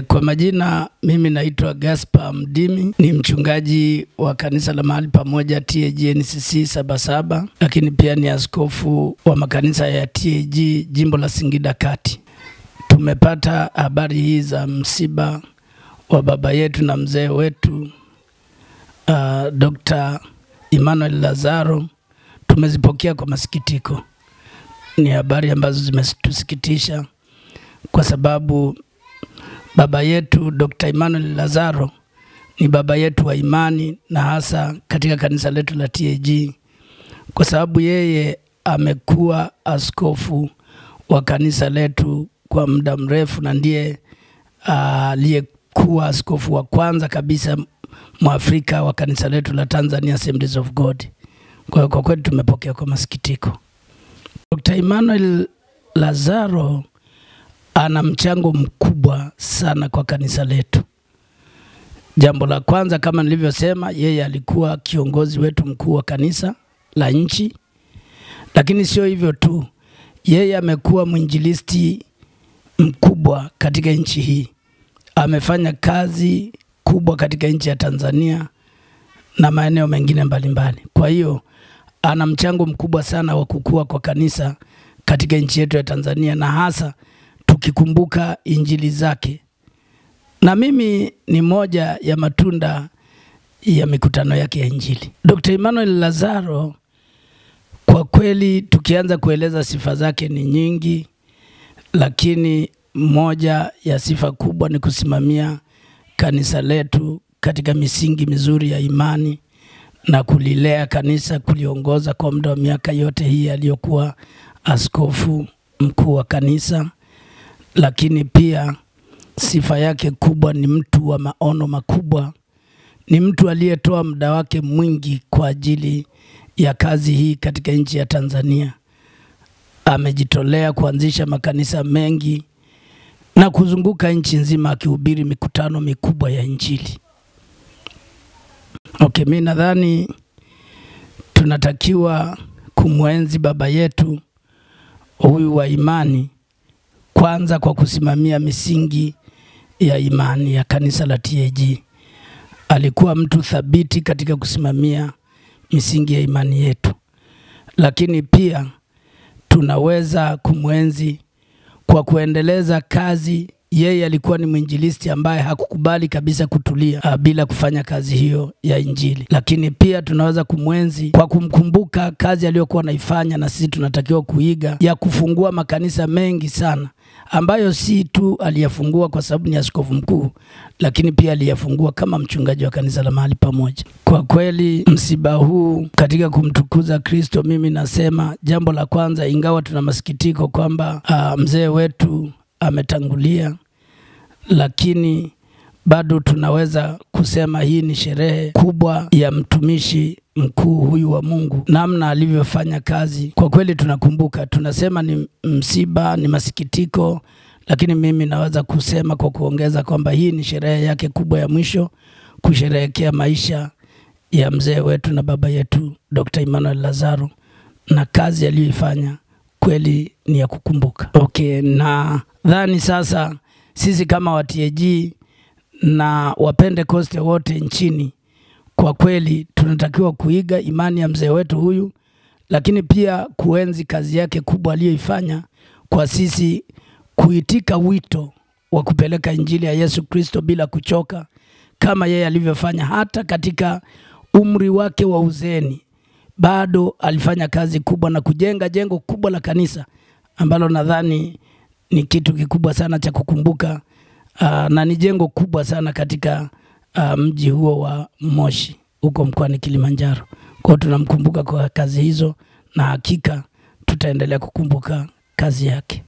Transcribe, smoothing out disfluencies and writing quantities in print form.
Kwa majina mimi naitwa Gaspar Mdimi, ni mchungaji wa kanisa la mahali pamoja TAG NCC Sabasaba, lakini pia ni askofu wa makanisa ya TAG jimbo la Singida Kati. Tumepata habari hii za msiba wa baba yetu na mzee wetu Dr. Emmanuel Lazaro. Tumezipokea kwa masikitiko. Ni habari ambazo zimetusikitisha kwa sababu baba yetu Dr. Emmanuel Lazaro ni baba yetu wa imani, na hasa katika kanisa letu la TAG, kwa sababu yeye amekuwa askofu wa kanisa letu kwa muda mrefu, na ndiye aliyekuwa askofu wa kwanza kabisa Mwafrika wa kanisa letu la Tanzania Assemblies of God. Kwa kweli tumepokea kwa masikitiko. Dr. Emmanuel Lazaro ana mchango mkubwa sana kwa kanisa letu. Jambo la kwanza, kama nilivyosema, yeye alikuwa kiongozi wetu mkuu wa kanisa la nchi. Lakini sio hivyo tu, yeye amekuwa mwinjilisti mkubwa katika nchi hii. Amefanya kazi kubwa katika nchi ya Tanzania na maeneo mengine mbalimbali. Kwa hiyo ana mchango mkubwa sana wa kukua kwa kanisa katika nchi yetu ya Tanzania, na hasa tukikumbuka injili zake. Na mimi ni moja ya matunda ya mikutano yake ya injili. Dr. Emmanuel Lazaro, kwa kweli tukianza kueleza sifa zake ni nyingi, lakini moja ya sifa kubwa ni kusimamia kanisa letu katika misingi mizuri ya imani na kulilea kanisa, kuliongoza kwa muda wa miaka yote hii aliyokuwa askofu mkuu wa kanisa. Lakini pia sifa yake kubwa ni mtu wa maono makubwa. Ni mtu aliyetoa muda wake mwingi kwa ajili ya kazi hii katika nchi ya Tanzania. Amejitolea kuanzisha makanisa mengi na kuzunguka nchi nzima akihubiri mikutano mikubwa ya injili. Mimi nadhani tunatakiwa kumwenzi baba yetu huyu wa imani, kwanza kwa kusimamia misingi ya imani ya kanisa la TAG. Alikuwa mtu thabiti katika kusimamia misingi ya imani yetu. Lakini pia tunaweza kumwenzi kwa kuendeleza kazi. Yeye alikuwa ni mwinjilisti ambaye hakukubali kabisa kutulia bila kufanya kazi hiyo ya injili. Lakini pia tunaweza kumwenzi kwa kumkumbuka kazi aliyokuwa anaifanya, na sisi tunatakiwa kuiga, ya kufungua makanisa mengi sana, ambayo si tu aliyafungua kwa sababu ni askofu mkuu, lakini pia aliyafungua kama mchungaji wa kanisa la mahali pamoja. Kwa kweli msiba huu katika kumtukuza Kristo, mimi nasema jambo la kwanza, ingawa tuna masikitiko kwamba mzee wetu ametangulia, lakini bado tunaweza kusema hii ni sherehe kubwa ya mtumishi mkuu huyu wa Mungu, namna alivyofanya kazi. Kwa kweli tunakumbuka, tunasema ni msiba, ni masikitiko, lakini mimi naweza kusema kwa kuongeza kwamba hii ni sherehe yake kubwa ya mwisho, kusherehekea maisha ya mzee wetu na baba yetu Dr. Emmanuel Lazaro, na kazi aliyoifanya kweli ni ya kukumbuka. Na dhani sasa sisi kama wa TAG na Wapentekoste wote nchini, kwa kweli tunatakiwa kuiga imani ya mzee wetu huyu, lakini pia kuenzi kazi yake kubwa aliyoifanya kwa sisi, kuitika wito wa kupeleka injili ya Yesu Kristo bila kuchoka, kama yeye alivyofanya. Hata katika umri wake wa uzeeni bado alifanya kazi kubwa na kujenga jengo kubwa la kanisa, ambalo nadhani ni kitu kikubwa sana cha kukumbuka, na ni jengo kubwa sana katika mji huo wa Moshi huko mkoani Kilimanjaro. Kwa tunamkumbuka kwa kazi hizo, na hakika tutaendelea kukumbuka kazi yake.